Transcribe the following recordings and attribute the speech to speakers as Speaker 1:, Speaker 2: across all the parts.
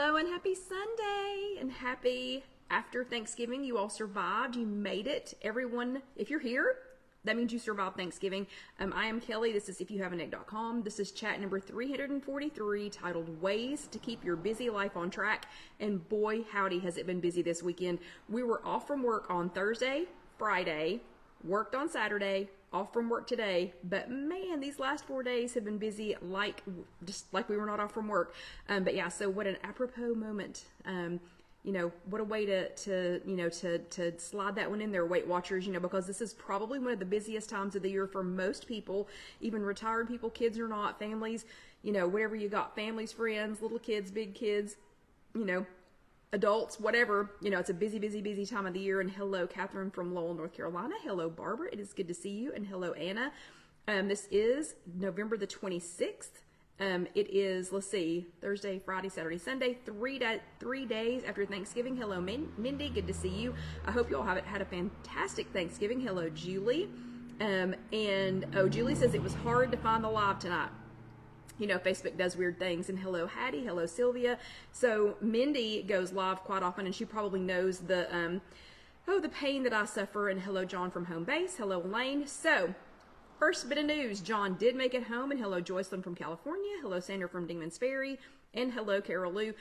Speaker 1: Hello and happy Sunday and happy after Thanksgiving. You all survived. You made it. Everyone, if you're here, that means you survived Thanksgiving. I am Kelly. This is IfYouHaveAnEgg.com. This is chat number 343 titled Ways to Keep Your Busy Life on Track. And boy, howdy, has it been busy this weekend. We were off from work on Thursday, Friday, worked on Saturday, off from work today, but man, these last 4 days have been busy, just like we were not off from work. But yeah, so what an apropos moment. What a way to slide that one in there, Weight Watchers, because this is probably one of the busiest times of the year for most people, even retired people, kids or not, families, whatever you got, families, friends, little kids, big kids, adults, whatever, it's a busy time of the year. And hello, Catherine from Lowell, North Carolina. Hello, Barbara. It is good to see you. And hello, Anna. This is November the 26th. It is, let's see, Thursday, Friday, Saturday, Sunday, 3 days after Thanksgiving. Hello, Mindy. Good to see you. I hope you all have had a fantastic Thanksgiving. Hello, Julie. Julie says it was hard to find the live tonight. Facebook does weird things. And hello, Hattie. Hello, Sylvia. So Mindy goes live quite often, and she probably knows the pain that I suffer. And hello, John from Home Base. Hello, Elaine. So first bit of news, John did make it home. And hello, Joycelyn from California. Hello, Sandra from Dingman's Ferry. And hello, Carol Lou.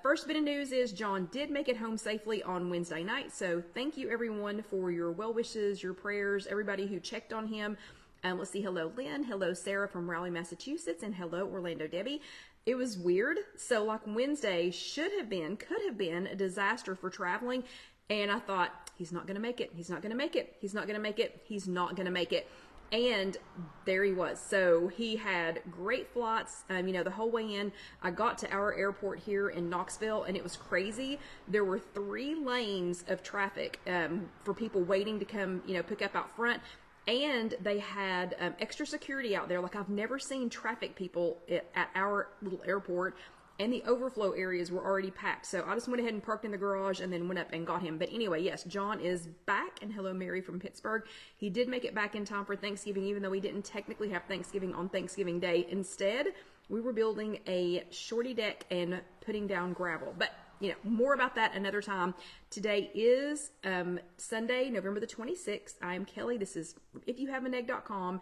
Speaker 1: First bit of news is John did make it home safely on Wednesday night. So thank you, everyone, for your well wishes, your prayers, everybody who checked on him. Let's see. Hello, Lynn. Hello, Sarah from Raleigh, Massachusetts. And hello, Orlando Debbie. It was weird. So like Wednesday could have been a disaster for traveling. And I thought, he's not going to make it. He's not going to make it. He's not going to make it. He's not going to make it. And there he was. So he had great flights, the whole way in. I got to our airport here in Knoxville, and it was crazy. There were 3 lanes of traffic for people waiting to come, pick up out front. And they had extra security out there. Like I've never seen traffic people at our little airport. And the overflow areas were already packed. So I just went ahead and parked in the garage and then went up and got him. But anyway, yes, John is back. And hello, Mary from Pittsburgh. He did make it back in time for Thanksgiving, even though we didn't technically have Thanksgiving on Thanksgiving Day. Instead, we were building a shorty deck and putting down gravel. But, more about that another time. Today is Sunday, November the 26th. I am Kelly. This is IfYouHaveAnEgg.com.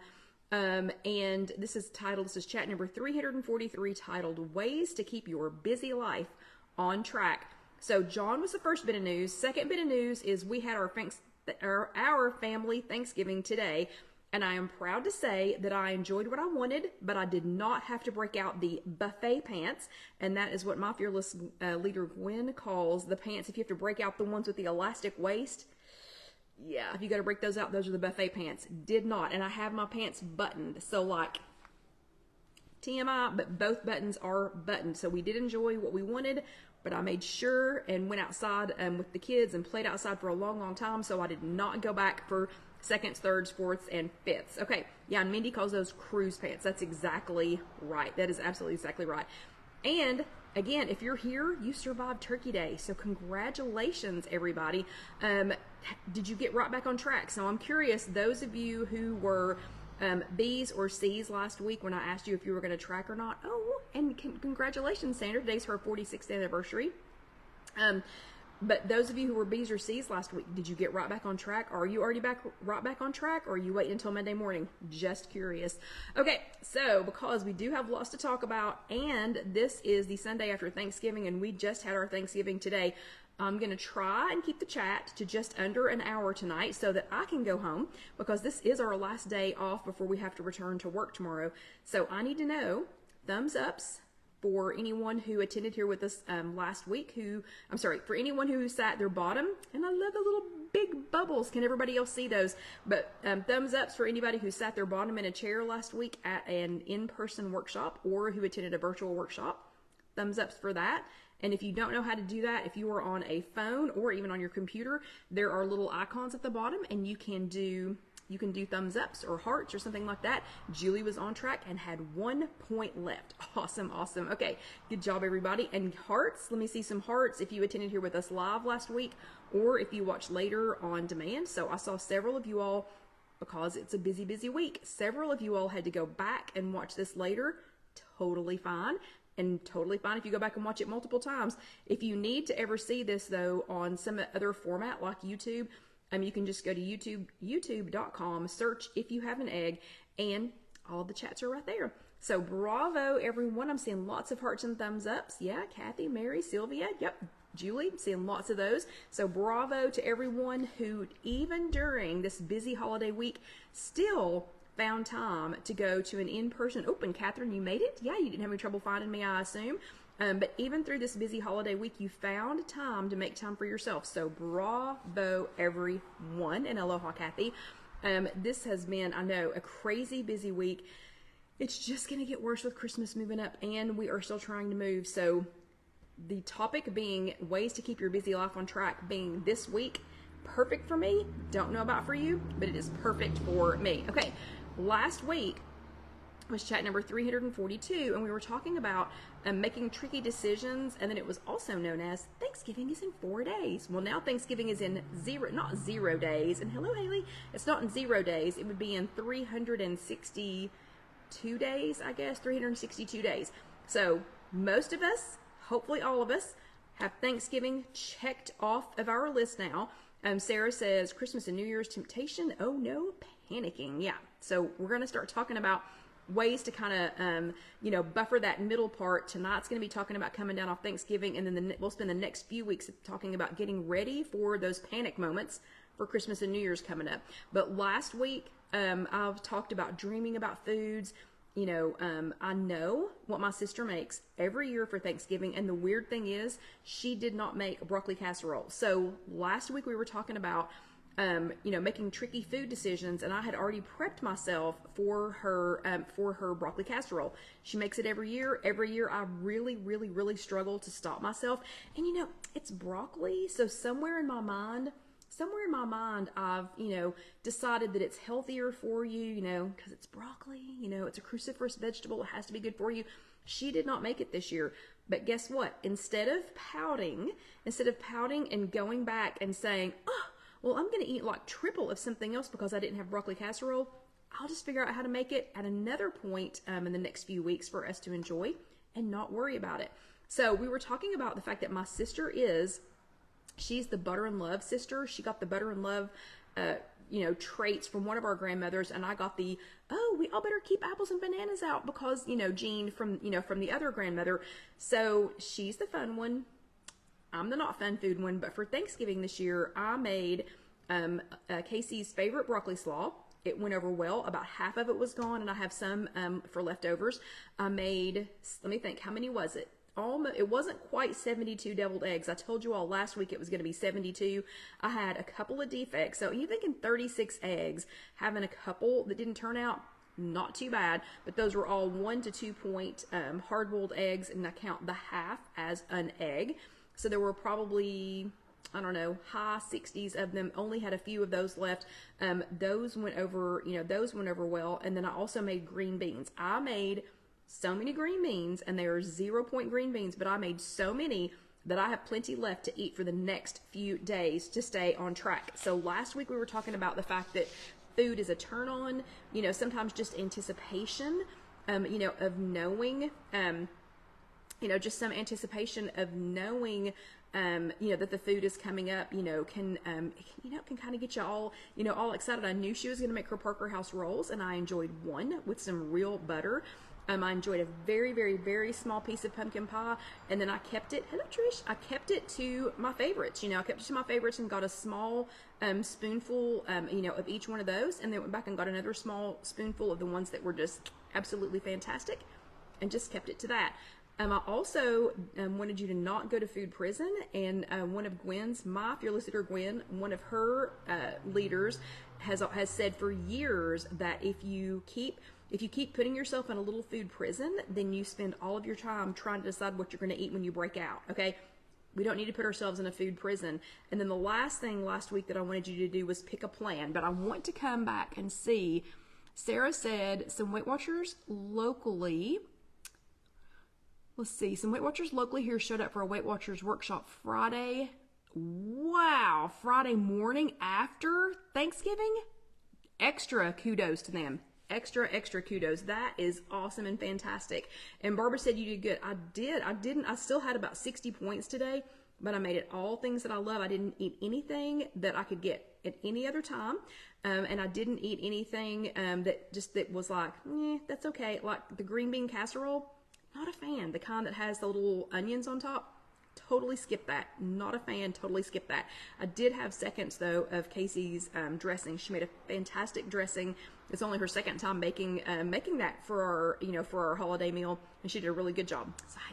Speaker 1: And this is chat number 343 titled Ways to Keep Your Busy Life on Track. So John was the first bit of news. Second bit of news is we had our family Thanksgiving today. And I am proud to say that I enjoyed what I wanted, but I did not have to break out the buffet pants. And that is what my fearless leader Gwen calls the pants. If you have to break out the ones with the elastic waist, yeah, if you got to break those out, those are the buffet pants. Did not. And I have my pants buttoned. So like TMI, but both buttons are buttoned. So we did enjoy what we wanted, but I made sure and went outside with the kids and played outside for a long time. So I did not go back for seconds, thirds, fourths, and fifths. Okay. Yeah. And Mindy calls those cruise pants. That's exactly right. That is absolutely exactly right. And again, if you're here, you survived Turkey Day. So congratulations, everybody. Did you get right back on track? So I'm curious, those of you who were B's or C's last week when I asked you if you were going to track or not. Oh, and congratulations, Sandra. Today's her 46th anniversary. But those of you who were B's or C's last week, did you get right back on track? Are you already right back on track, or are you waiting until Monday morning? Just curious. Okay, so because we do have lots to talk about, and this is the Sunday after Thanksgiving, and we just had our Thanksgiving today, I'm going to try and keep the chat to just under an hour tonight so that I can go home, because this is our last day off before we have to return to work tomorrow. So I need to know thumbs ups for anyone who attended here with us last week, for anyone who sat their bottom, and I love the little big bubbles. Can everybody else see those? But thumbs ups for anybody who sat their bottom in a chair last week at an in-person workshop or who attended a virtual workshop. Thumbs ups for that. And if you don't know how to do that, if you are on a phone or even on your computer, there are little icons at the bottom, and you can do thumbs ups or hearts or something like that. Julie was on track and had 1 point left. Awesome. Okay, good job, everybody. And hearts, let me see some hearts if you attended here with us live last week or if you watch later on demand. So I saw several of you all, because it's a busy week, several of you all had to go back and watch this later. Totally fine. and totally fine if you go back and watch it multiple times. If you need to ever see this, though, on some other format like YouTube, you can just go to youtube.com, search If You Have an Egg, and all the chats are right there. So bravo, everyone. I'm seeing lots of hearts and thumbs ups. Yeah, Kathy, Mary, Sylvia, yep, Julie, seeing lots of those. So bravo to everyone who, even during this busy holiday week, still found time to go to an in-person. Oh, and Catherine, you made it? Yeah, you didn't have any trouble finding me, I assume. But even through this busy holiday week, you found time to make time for yourself. So bravo, everyone, and aloha, Kathy. This has been, I know, a crazy busy week. It's just going to get worse with Christmas moving up, and we are still trying to move. So the topic being ways to keep your busy life on track being this week, perfect for me. Don't know about for you, but it is perfect for me. Okay, last week was chat number 342, and we were talking about making tricky decisions, and then it was also known as Thanksgiving is in 4 days. Well, now Thanksgiving is in not 0 days, and hello, Haley, it's not in 0 days. It would be in 362 days, I guess, 362 days. So most of us, hopefully all of us, have Thanksgiving checked off of our list now. Sarah says, Christmas and New Year's temptation, oh no, panicking. Yeah, so we're going to start talking about ways to kind of, buffer that middle part. Tonight's going to be talking about coming down off Thanksgiving, and then we'll spend the next few weeks talking about getting ready for those panic moments for Christmas and New Year's coming up. But last week, I've talked about dreaming about foods. I know what my sister makes every year for Thanksgiving, and the weird thing is she did not make broccoli casserole. So last week we were talking about making tricky food decisions, and I had already prepped myself for her broccoli casserole. She makes it every year. Every year I really, really, really struggle to stop myself. And it's broccoli, so somewhere in my mind, I've, decided that it's healthier for you, because it's broccoli, it's a cruciferous vegetable. It has to be good for you. She did not make it this year. But guess what? Instead of pouting and going back and saying, oh, well, I'm going to eat like triple of something else because I didn't have broccoli casserole, I'll just figure out how to make it at another point in the next few weeks for us to enjoy and not worry about it. So we were talking about the fact that my sister she's the butter and love sister. She got the butter and love, traits from one of our grandmothers, and I got we all better keep apples and bananas out because, gene from the other grandmother. So she's the fun one. I'm the not fun food one, but for Thanksgiving this year, I made Casey's favorite broccoli slaw. It went over well. About half of it was gone, and I have some for leftovers. I made, let me think, how many was it? It wasn't quite 72 deviled eggs. I told you all last week it was going to be 72. I had a couple of defects. So you're thinking 36 eggs, having a couple that didn't turn out, not too bad. But those were all 1 to 2 point hard-boiled eggs, and I count the half as an egg. So there were probably, I don't know, high 60s of them. Only had a few of those left. Those went over, well. And then I also made green beans. I made so many green beans, and they are 0 point green beans, but I made so many that I have plenty left to eat for the next few days to stay on track. So last week we were talking about the fact that food is a turn on, sometimes just anticipation, of knowing, just some anticipation of knowing, that the food is coming up, can kind of get you all, all excited. I knew she was going to make her Parker House rolls, and I enjoyed one with some real butter. I enjoyed a very, very, very small piece of pumpkin pie, and then I kept it, hello Trish, I kept it to my favorites, and got a small spoonful, of each one of those, and then went back and got another small spoonful of the ones that were just absolutely fantastic, and just kept it to that. I also wanted you to not go to food prison, and one of Gwen's, my fearless leader Gwen, one of her leaders has said for years that if you keep putting yourself in a little food prison, then you spend all of your time trying to decide what you're going to eat when you break out, okay? We don't need to put ourselves in a food prison. And then the last thing last week that I wanted you to do was pick a plan, but I want to come back and see. Sarah said some Weight Watchers locally, some Weight Watchers locally here showed up for a Weight Watchers workshop Friday. Wow, Friday morning after Thanksgiving? Extra kudos to them. extra kudos. That is awesome and fantastic. And Barbara said you did good. I still had about 60 points today, but I made it all things that I love. I didn't eat anything that I could get at any other time. And I didn't eat anything that was like, that's okay. Like the green bean casserole, not a fan. The kind that has the little onions on top, totally skip that. Not a fan, totally skip that. I did have seconds though of Casey's dressing. She made a fantastic dressing. It's only her second time making that for our holiday meal, and she did a really good job. So I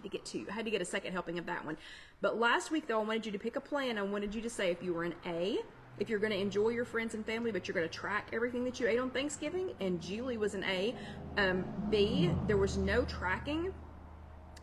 Speaker 1: had to get a second helping of that one. But last week though, I wanted you to pick a plan. I wanted you to say if you were an A, if you're going to enjoy your friends and family, but you're going to track everything that you ate on Thanksgiving, and Julie was an A. B, there was no tracking.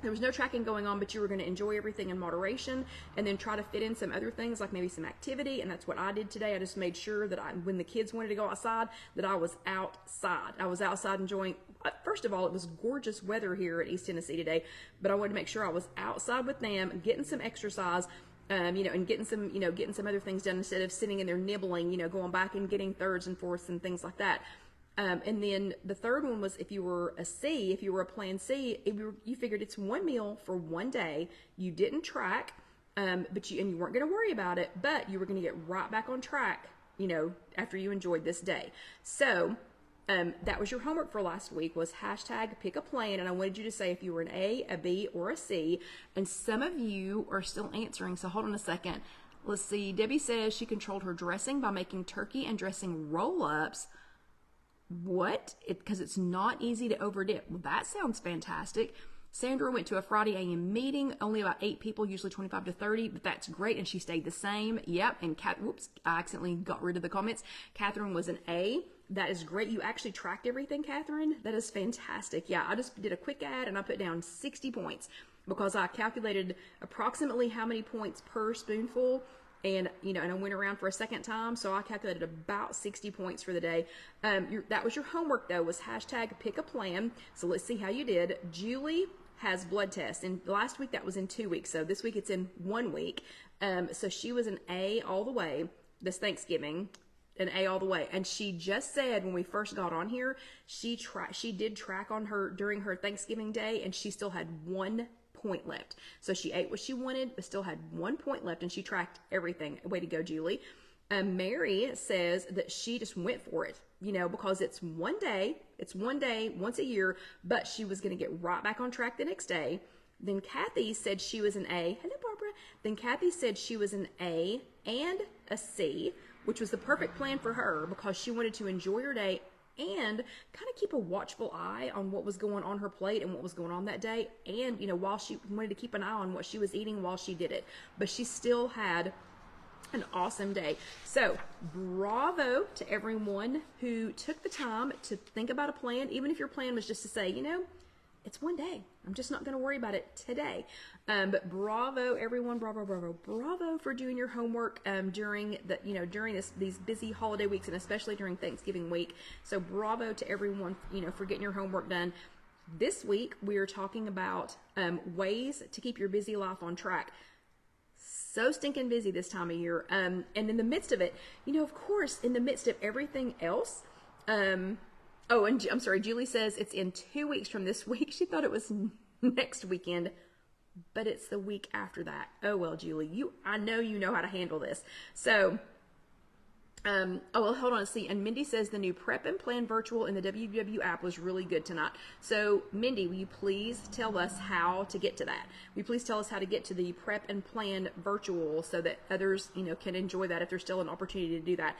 Speaker 1: There was no tracking going on, but you were going to enjoy everything in moderation and then try to fit in some other things like maybe some activity. And that's what I did today. I just made sure that when the kids wanted to go outside, that I was outside. I was outside enjoying, first of all, it was gorgeous weather here at East Tennessee today, but I wanted to make sure I was outside with them, getting some exercise, and getting some other things done instead of sitting in there nibbling, going back and getting thirds and fourths and things like that. And then the third one was if you were a C, if you were a plan C, you figured it's one meal for one day. You didn't track, but you weren't going to worry about it, but you were going to get right back on track, after you enjoyed this day. So that was your homework for last week, was hashtag pick a plan. And I wanted you to say if you were an A, a B, or a C. And some of you are still answering. So hold on a second. Let's see. Debbie says she controlled her dressing by making turkey and dressing roll-ups. What? Because it's not easy to overdip. Well, that sounds fantastic. Sandra went to a Friday a.m. meeting, only about 8 people, usually 25 to 30, but that's great, and she stayed the same. Yep, and whoops, I accidentally got rid of the comments. Catherine was an A. That is great. You actually tracked everything, Catherine. That is fantastic. Yeah, I just did a quick add, and I put down 60 points because I calculated approximately how many points per spoonful, and and I went around for a second time, so I calculated about 60 points for the day. That was your homework though, was hashtag pick a plan. So let's see how you did. Julie has blood tests, and last week that was in 2 weeks, so this week it's in 1 week. So she was an A all the way this Thanksgiving, an A all the way. And she just said when we first got on here, she did track on her during her Thanksgiving day, and she still had 1 point left. So she ate what she wanted, but still had 1 point left, and she tracked everything. Way to go, Julie. Mary says that she just went for it, because it's one day, once a year, but she was going to get right back on track the next day. Then Kathy said she was an A. Hello, Barbara. Then Kathy said she was an A and a C, which was the perfect plan for her because she wanted to enjoy her day and kind of keep a watchful eye on what was going on her plate and what was going on that day. And, while she wanted to keep an eye on what she was eating while she did it. But she still had an awesome day. So bravo to everyone who took the time to think about a plan, even if your plan was just to say, it's one day. I'm just not going to worry about it today. But bravo, everyone. Bravo for doing your homework during these busy holiday weeks, and especially during Thanksgiving week. So bravo to everyone, for getting your homework done. This week, we are talking about ways to keep your busy life on track. So stinking busy this time of year. And in the midst of it, of course, in the midst of everything else, oh, and I'm sorry, Julie says it's in 2 weeks from this week. She thought it was next weekend, but it's the week after that. Oh, well, Julie, I know you know how to handle this. So, oh, well, hold on, see. And Mindy says the new Prep and Plan virtual in the WW app was really good tonight. So, Mindy, will you please tell us how to get to that? Will you please tell us how to get to the Prep and Plan virtual so that others, can enjoy that if there's still an opportunity to do that.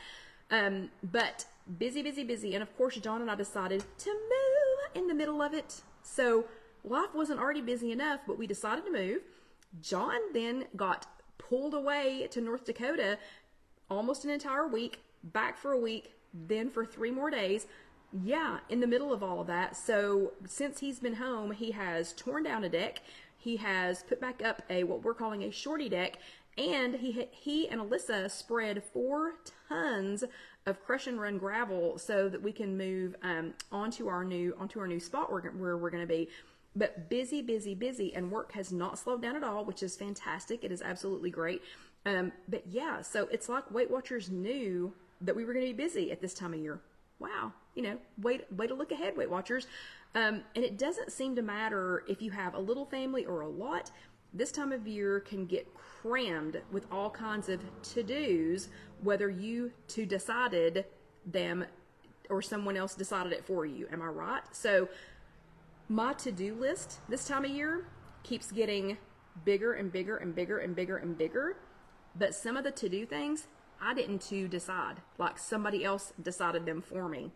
Speaker 1: But busy. And of course, John and I decided to move in the middle of it. So life wasn't already busy enough, but we decided to move. John then got pulled away to North Dakota almost an entire week, back for a week, then for 3 more days. Yeah, in the middle of all of that. So since he's been home, he has torn down a deck. He has put back up what we're calling a shorty deck. And he and Alyssa spread 4 tons of crush and run gravel so that we can move onto our new spot where we're going to be. But busy, and work has not slowed down at all, which is fantastic. It is absolutely great. But yeah, so it's like Weight Watchers knew that we were going to be busy at this time of year. wow, way to look ahead, Weight Watchers. And it doesn't seem to matter if you have a little family or a lot. This time of year can get crammed with all kinds of to-dos, whether you two decided them or someone else decided it for you. Am I right? So my to-do list this time of year keeps getting bigger and bigger and bigger and bigger and bigger. But some of the to-do things I didn't to decide. Like somebody else decided them for me.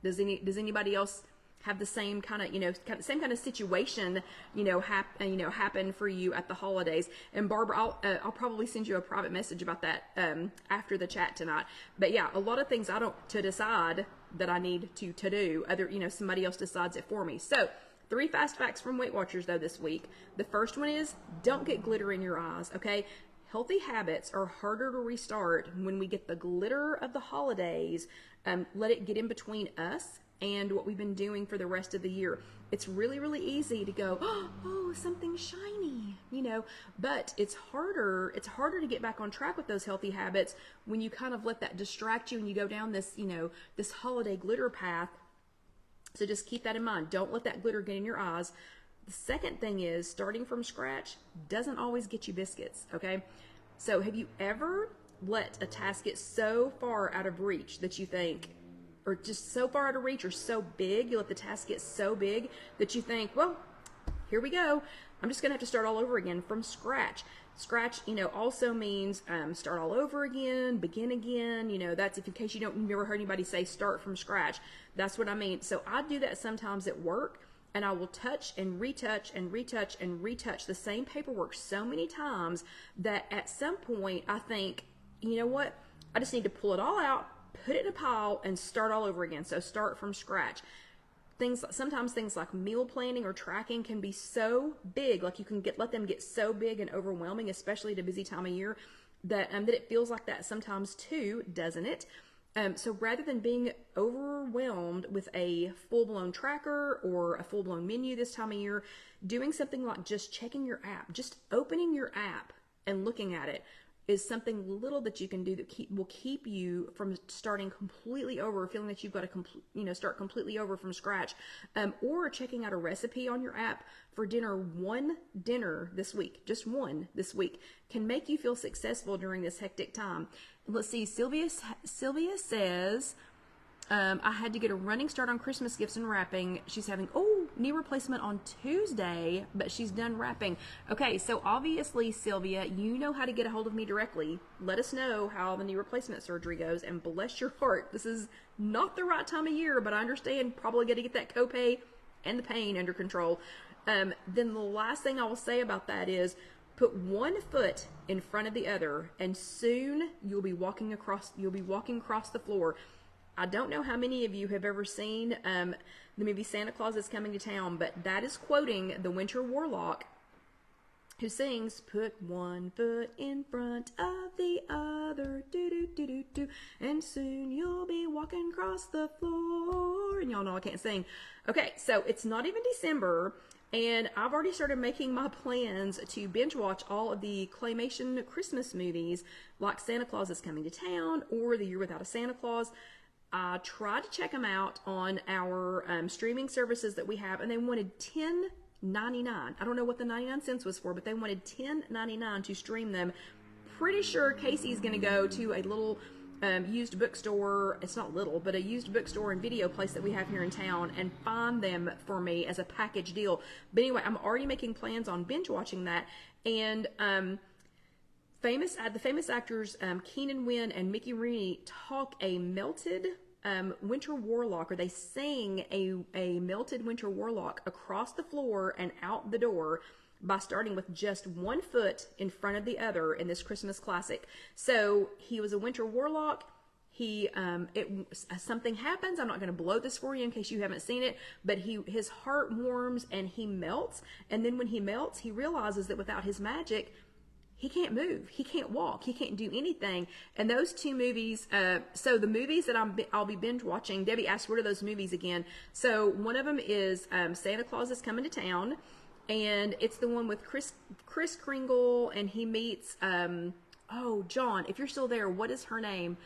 Speaker 1: Does anybody else have the same kind of, same kind of situation, happen for you at the holidays? And Barbara, I'll probably send you a private message about that after the chat tonight. But yeah, a lot of things I don't to decide that I need to do. Somebody else decides it for me. So 3 fast facts from Weight Watchers though this week. The first one is, don't get glitter in your eyes, okay? Healthy habits are harder to restart when we get the glitter of the holidays. Let it get in between us and what we've been doing for the rest of the year. It's really, really easy to go, oh, something shiny, but it's harder to get back on track with those healthy habits when you kind of let that distract you and you go down this, this holiday glitter path. So just keep that in mind. Don't let that glitter get in your eyes. The second thing is, starting from scratch doesn't always get you biscuits, okay? So have you ever let a task get so far out of reach that you think, or just so far out of reach or so big, you let the task get so big that you think, well, here we go. I'm just gonna have to start all over again from scratch. Scratch, also means start all over again, begin again. That's if in case you've never heard anybody say start from scratch. That's what I mean. So I do that sometimes at work, and I will touch and retouch and retouch and retouch the same paperwork so many times that at some point I think, you know what? I just need to pull it all out, put it in a pile, and start all over again. So start from scratch. Sometimes things like meal planning or tracking can be so big, like you can let them get so big and overwhelming, especially at a busy time of year, that it feels like that sometimes too, doesn't it? So rather than being overwhelmed with a full-blown tracker or a full-blown menu this time of year, doing something like just checking your app, just opening your app and looking at it is something little that you can do that will keep you from starting completely over, feeling that you've got to start completely over from scratch, or checking out a recipe on your app for dinner. One dinner this week, just one this week, can make you feel successful during this hectic time. Let's see, Sylvia says, I had to get a running start on Christmas gifts and wrapping. She's having, knee replacement on Tuesday, but she's done wrapping. Okay, so obviously, Sylvia, you know how to get a hold of me directly. Let us know how the knee replacement surgery goes, and bless your heart, this is not the right time of year, but I understand probably got to get that copay and the pain under control. Then the last thing I will say about that is, put one foot in front of the other, and soon you'll be walking across the floor. I don't know how many of you have ever seen the movie Santa Claus is Coming to Town, but that is quoting the Winter Warlock, who sings, put one foot in front of the other, do-do-do-do-do, and soon you'll be walking across the floor. And y'all know I can't sing. Okay, so it's not even December, and I've already started making my plans to binge watch all of the claymation Christmas movies like Santa Claus is Coming to Town or The Year Without a Santa Claus. I tried to check them out on our streaming services that we have, and they wanted $10.99. I don't know what the 99 cents was for, but they wanted $10.99 to stream them. Pretty sure Casey's going to go to a little used bookstore. It's not little, but a used bookstore and video place that we have here in town, and find them for me as a package deal. But anyway, I'm already making plans on binge watching that. And the famous actors Keenan Wynn and Mickey Rooney talk a melted Winter Warlock, or they sing a melted Winter Warlock across the floor and out the door by starting with just one foot in front of the other in this Christmas classic. So he was a Winter Warlock. Something happens. I'm not going to blow this for you in case you haven't seen it, but his heart warms and he melts. And then when he melts, he realizes that without his magic, he can't move, he can't walk, he can't do anything. And those two movies, so the movies that I'll be binge watching, Debbie asked, what are those movies again? So one of them is Santa Claus is Coming to Town, and it's the one with Kris Kringle, and he meets, John, if you're still there, what is her name?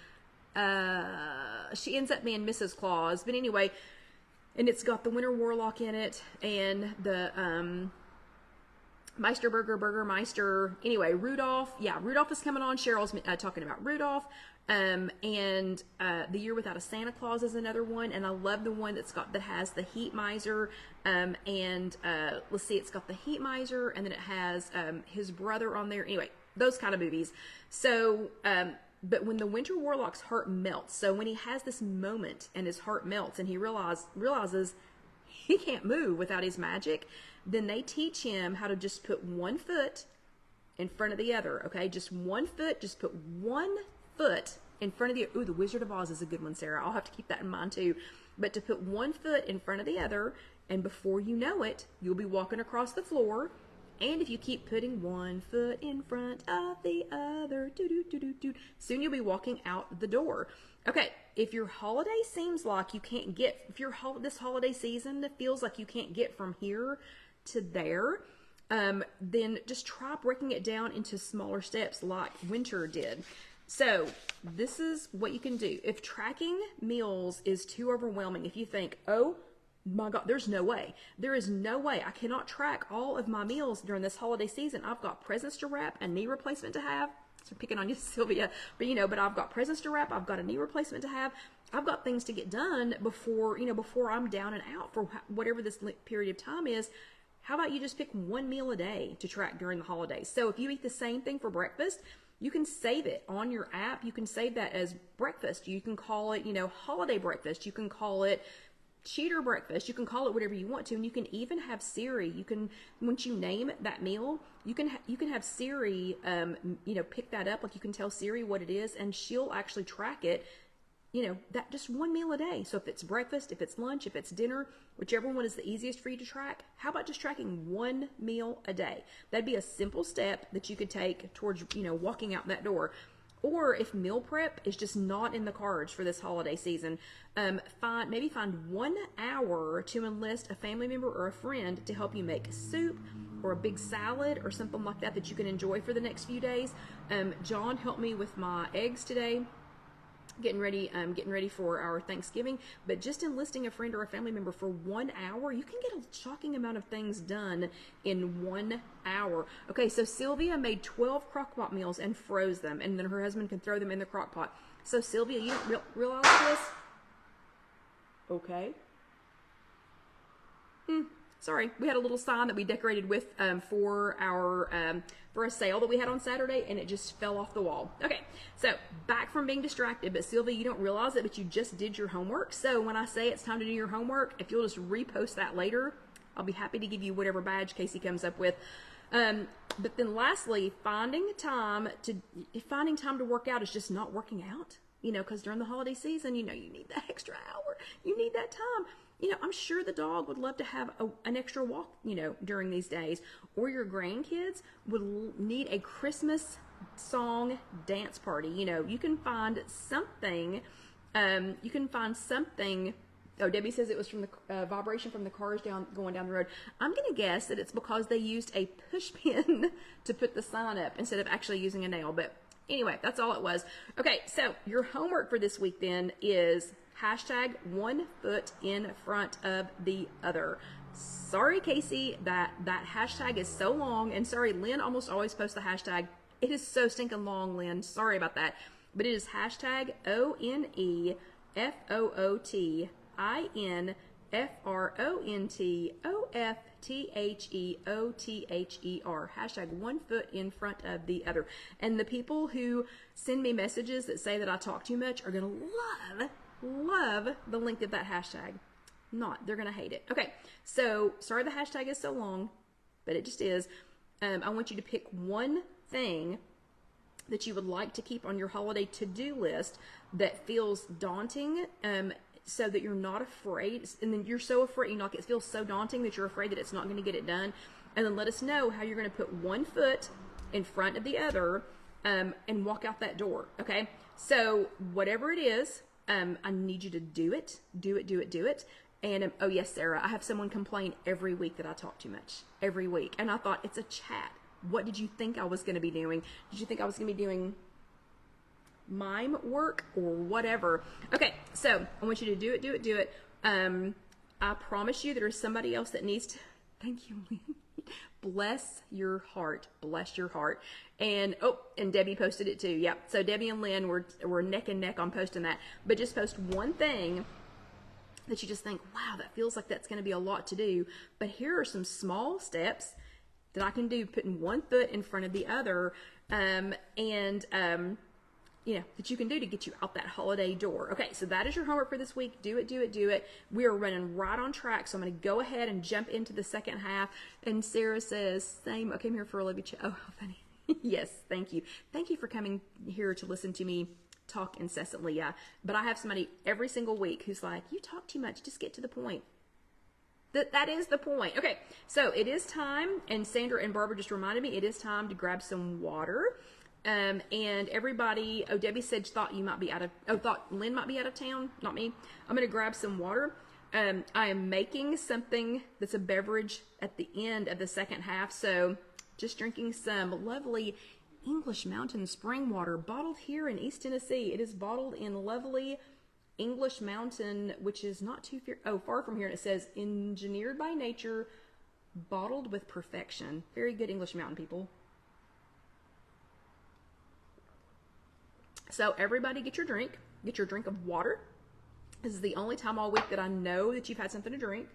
Speaker 1: she ends up being Mrs. Claus. But anyway, and it's got the Winter Warlock in it and the Meisterburger, Burgermeister. Anyway, Rudolph. Yeah, Rudolph is coming on. Cheryl's talking about Rudolph. And The Year Without a Santa Claus is another one. And I love the one that has the Heat Miser. Let's see, it's got the Heat Miser, and then it has his brother on there. Anyway, those kind of movies. So, but when the Winter Warlock's heart melts, so when he has this moment and his heart melts and he realizes he can't move without his magic, then they teach him how to just put one foot in front of the other, okay? Just one foot, just put one foot in front of the other. Ooh, the Wizard of Oz is a good one, Sarah. I'll have to keep that in mind too. But to put one foot in front of the other, and before you know it, you'll be walking across the floor. And if you keep putting one foot in front of the other, soon you'll be walking out the door. Okay, if your holiday seems like you can't get, if your this holiday season feels like you can't get from here to there, then just try breaking it down into smaller steps like Winter did. So this is what you can do. If tracking meals is too overwhelming, if you think, oh my God, there's no way. There is no way. I cannot track all of my meals during this holiday season. I've got presents to wrap, a knee replacement to have. So picking on you, Sylvia, but but I've got presents to wrap. I've got a knee replacement to have. I've got things to get done before I'm down and out for whatever this period of time is. How about you just pick one meal a day to track during the holidays? So if you eat the same thing for breakfast, you can save it on your app. You can save that as breakfast. You can call it, holiday breakfast. You can call it cheater breakfast. You can call it whatever you want to, and you can even have Siri. You can, once you name that meal, you can have Siri, pick that up. Like you can tell Siri what it is, and she'll actually track it. That just one meal a day. So if it's breakfast, if it's lunch, if it's dinner, whichever one is the easiest for you to track, how about just tracking one meal a day? That'd be a simple step that you could take towards, walking out that door. Or if meal prep is just not in the cards for this holiday season, maybe find 1 hour to enlist a family member or a friend to help you make soup or a big salad or something like that you can enjoy for the next few days. John helped me with my eggs today, getting ready for our Thanksgiving. But just enlisting a friend or a family member for 1 hour, you can get a shocking amount of things done in 1 hour. Okay, so Sylvia made 12 crock-pot meals and froze them, and then her husband can throw them in the crock-pot. So Sylvia, you don't realize this? Okay. Sorry, we had a little sign that we decorated with for a sale that we had on Saturday, and it just fell off the wall. Okay, so back from being distracted, but Sylvia, you don't realize it, but you just did your homework. So when I say it's time to do your homework, if you'll just repost that later, I'll be happy to give you whatever badge Casey comes up with. But then lastly, finding time to work out is just not working out, because during the holiday season, you need that extra hour, you need that time. I'm sure the dog would love to have an extra walk, during these days, or your grandkids would need a Christmas song dance party. You can find something, Oh, Debbie says it was from the vibration from the cars going down the road. I'm going to guess that it's because they used a push pin to put the sign up instead of actually using a nail. But anyway, that's all it was. Okay, so your homework for this week then is hashtag 1 foot in front of the other. Sorry, Casey, that hashtag is so long. And sorry, Lynn almost always posts the hashtag. It is so stinking long, Lynn. Sorry about that. But it is hashtag ONEFOOTINFRONTOFTHEOTHER. Hashtag 1 foot in front of the other. And the people who send me messages that say that I talk too much are going to love the length of that hashtag. They're going to hate it. Okay, so sorry the hashtag is so long, but it just is. I want you to pick one thing that you would like to keep on your holiday to-do list that feels daunting, so that you're not afraid, and then you're so afraid, it feels so daunting that you're afraid that it's not going to get it done. And then let us know how you're going to put 1 foot in front of the other, and walk out that door. Okay, so whatever it is, I need you to do it. And oh yes, Sarah, I have someone complain every week that I talk too much, every week. And I thought, it's a chat. What did you think I was going to be doing? Did you think I was going to be doing mime work or whatever. Okay, so I want you to do it. I promise you there is somebody else that needs to, thank you, Lynn. Bless your heart. Bless your heart. And, oh, and Debbie posted it too. Yep. So Debbie and Lynn were neck and neck on posting that. But just post one thing that you just think, wow, that feels like that's going to be a lot to do. But here are some small steps that I can do, putting one foot in front of the other, that you can do to get you out that holiday door. Okay, so that is your homework for this week. Do it. We are running right on track, so I'm going to go ahead and jump into the second half. And Sarah says, same. I came here for Olivia. Oh, how funny. Yes, thank you. Thank you for coming here to listen to me talk incessantly. Yeah, but I have somebody every single week who's like, you talk too much. Just get to the point. That is the point. Okay, so it is time, and Sandra and Barbara just reminded me, it is time to grab some water. And everybody, Debbie said thought Lynn might be out of town, not me. I'm going to grab some water. I am making something that's a beverage at the end of the second half. So just drinking some lovely English Mountain spring water bottled here in East Tennessee. It is bottled in lovely English Mountain, which is not too far from here. And it says engineered by nature, bottled with perfection. Very good English Mountain, people. So everybody get your drink of water. This is the only time all week that I know that you've had something to drink.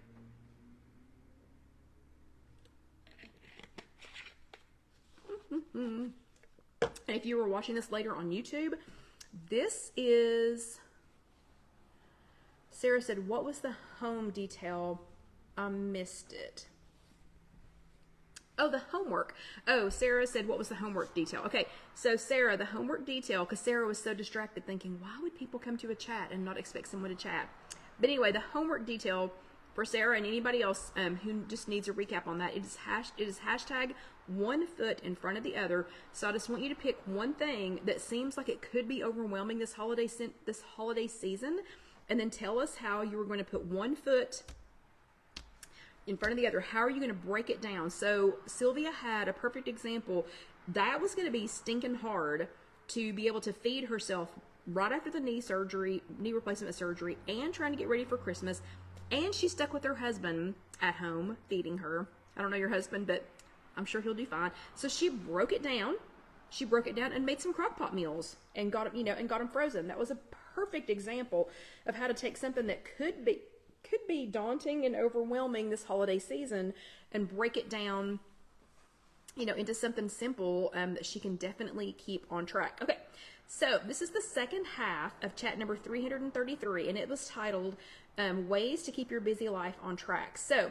Speaker 1: And if you were watching this later on YouTube, this is, Sarah said, what was the home detail? I missed it. Oh, the homework. Oh, Sarah said, what was the homework detail? Okay, so Sarah, the homework detail, because Sarah was so distracted thinking, why would people come to a chat and not expect someone to chat? But anyway, the homework detail for Sarah and anybody else who just needs a recap on that, it is hashtag 1 foot in front of the other. So I just want you to pick one thing that seems like it could be overwhelming this holiday season, and then tell us how you were going to put 1 foot in front of the other. How are you going to break it down? So Sylvia had a perfect example. That was going to be stinking hard to be able to feed herself right after the knee replacement surgery, and trying to get ready for Christmas. And she's stuck with her husband at home feeding her. I don't know your husband, but I'm sure he'll do fine. So she broke it down. She broke it down and made some crock pot meals and got them frozen. That was a perfect example of how to take something that could be daunting and overwhelming this holiday season and break it down, into something simple that she can definitely keep on track. Okay, so this is the second half of chat number 333, and it was titled Ways to Keep Your Busy Life on Track. So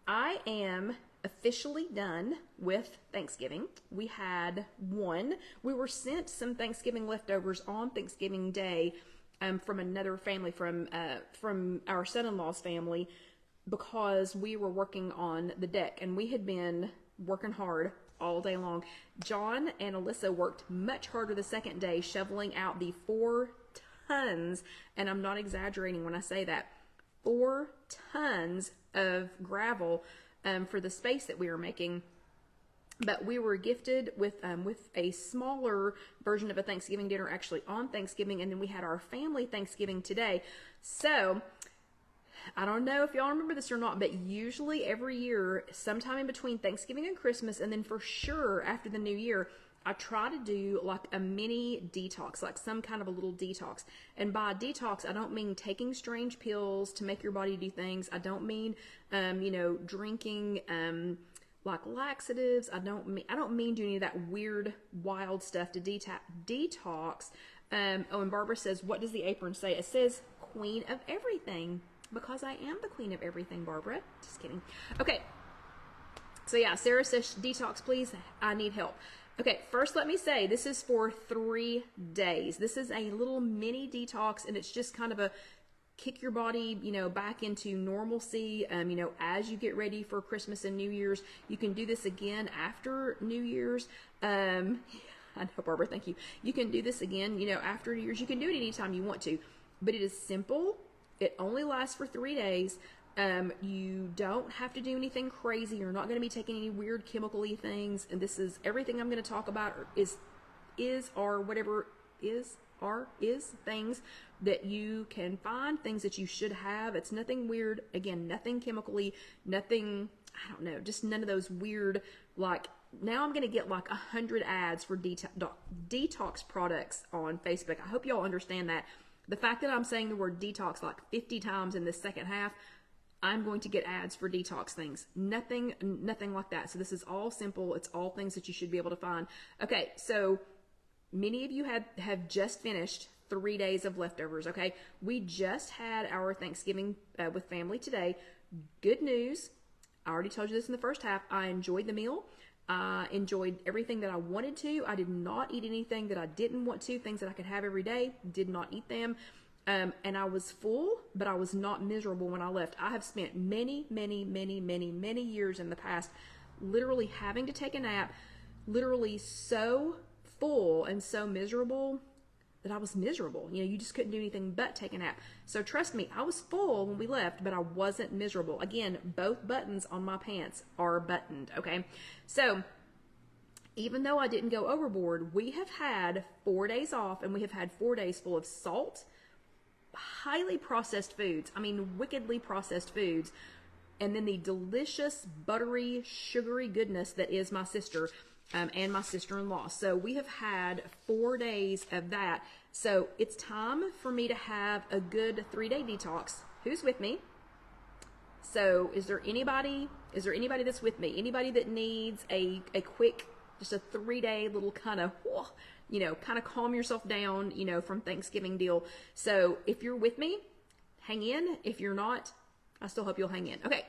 Speaker 1: I am officially done with Thanksgiving. We were sent some Thanksgiving leftovers on Thanksgiving Day from another family, from our son-in-law's family, because we were working on the deck, and we had been working hard all day long. John and Alyssa worked much harder the second day, shoveling out the 4 tons, and I'm not exaggerating when I say that, 4 tons of gravel for the space that we were making. But we were gifted with a smaller version of a Thanksgiving dinner actually on Thanksgiving, and then we had our family Thanksgiving today. So I don't know if y'all remember this or not, but usually every year, sometime in between Thanksgiving and Christmas, and then for sure after the new year, I try to do like a mini detox, like some kind of a little detox. And by detox, I don't mean taking strange pills to make your body do things. I don't mean, drinking like laxatives. I don't mean doing any of that weird, wild stuff to detox. And Barbara says, what does the apron say? It says Queen of Everything, because I am the Queen of Everything, Barbara. Just kidding. Okay. So yeah, Sarah says, detox, please. I need help. Okay, first let me say, this is for 3 days. This is a little mini detox, and it's just kind of a kick your body, back into normalcy, as you get ready for Christmas and New Year's. You can do this again after New Year's. I know, Barbara, thank you. You can do this again, after New Year's. You can do it anytime you want to, but it is simple. It only lasts for 3 days. You don't have to do anything crazy. You're not going to be taking any weird chemical-y things. And this is everything I'm going to talk about is are whatever is things that you can find, things that you should have. It's nothing weird. Again, nothing chemically, nothing, I don't know, just none of those weird, like, now I'm going to get like 100 ads for detox products on Facebook. I hope y'all understand that. The fact that I'm saying the word detox like 50 times in the second half, I'm going to get ads for detox things. Nothing like that. So this is all simple. It's all things that you should be able to find. Okay, so many of you have just finished 3 days of leftovers, okay? We just had our Thanksgiving with family today. Good news. I already told you this in the first half. I enjoyed the meal. I enjoyed everything that I wanted to. I did not eat anything that I didn't want to. Things that I could have every day, did not eat them. And I was full, but I was not miserable when I left. I have spent many years in the past literally having to take a nap, literally so full and so miserable that I was miserable. You know, you just couldn't do anything but take a nap. So trust me, I was full when we left, but I wasn't miserable. Again, both buttons on my pants are buttoned, okay? So even though I didn't go overboard, we have had 4 days off, and we have had 4 days full of salt, highly processed foods. I mean, wickedly processed foods. And then the delicious, buttery, sugary goodness that is my sister and my sister-in-law. So we have had 4 days of that. So it's time for me to have a good 3-day detox. Who's with me? So is there anybody that's with me? Anybody that needs a quick, just a 3-day little kind of, you know, kind of calm yourself down, you know, from Thanksgiving deal. So if you're with me, hang in. If you're not, I still hope you'll hang in. Okay.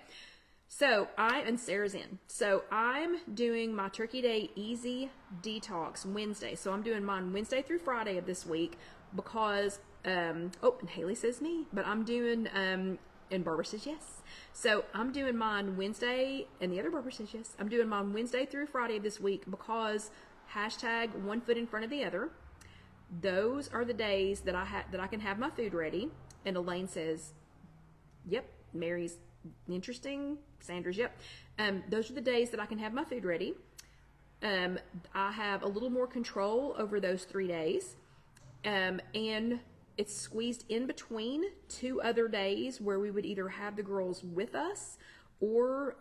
Speaker 1: So and Sarah's in. So I'm doing my Turkey Day Easy Detox Wednesday. So I'm doing mine Wednesday through Friday of this week because, and Haley says me, but I'm doing, and Barbara says yes. So I'm doing mine Wednesday, and the other Barbara says yes. I'm doing mine Wednesday through Friday of this week because hashtag one foot in front of the other. Those are the days that I can have my food ready. And Elaine says, yep. Mary's interesting. Sandra's, yep. Those are the days that I can have my food ready. I have a little more control over those 3 days. And it's squeezed in between 2 other days where we would either have the girls with us or,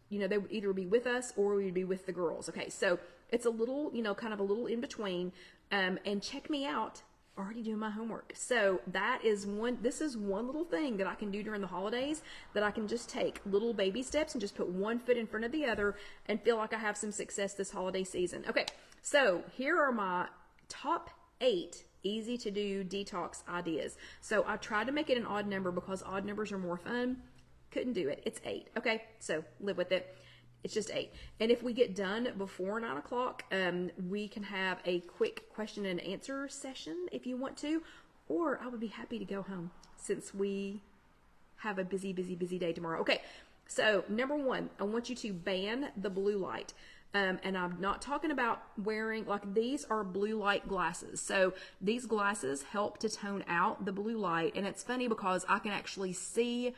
Speaker 1: you know, they would either be with us or we would be with the girls. Okay, so it's a little, you know, kind of a little in between. And check me out. Already doing my homework. So this is one little thing that I can do during the holidays that I can just take little baby steps and just put one foot in front of the other and feel like I have some success this holiday season. Okay, so here are my top 8 easy to do detox ideas. So I tried to make it an odd number because odd numbers are more fun. Couldn't do it. It's 8. Okay, so live with it. It's just 8. And if we get done before 9 o'clock, we can have a quick question and answer session if you want to, or I would be happy to go home since we have a busy day tomorrow. Okay, so number 1, I want you to ban the blue light. And I'm not talking about wearing, like, these are blue light glasses. So these glasses help to tone out the blue light. And it's funny because I can actually see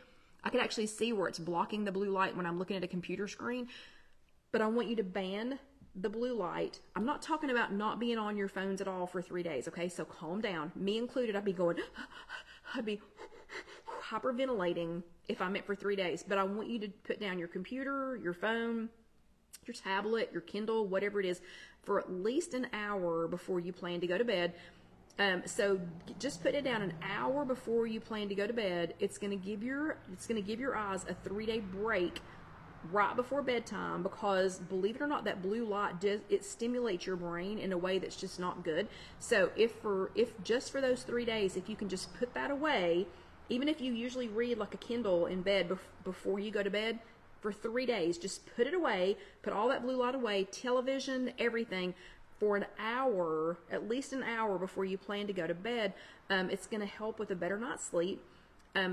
Speaker 1: where it's blocking the blue light when I'm looking at a computer screen. But I want you to ban the blue light. I'm not talking about not being on your phones at all for 3 days, okay? So calm down. Me included, I'd be hyperventilating if I meant for 3 days. But I want you to put down your computer, your phone, your tablet, your Kindle, whatever it is, for at least an hour before you plan to go to bed. So just put it down an hour before you plan to go to bed. It's going to give your eyes a 3-day break right before bedtime because, believe it or not, that blue light it stimulates your brain in a way that's just not good. So if just for those 3 days, if you can just put that away, even if you usually read like a Kindle in bed before you go to bed, for 3 days, just put it away, put all that blue light away, television, everything, for an hour, at least an hour before you plan to go to bed. It's going to help with a better night's sleep.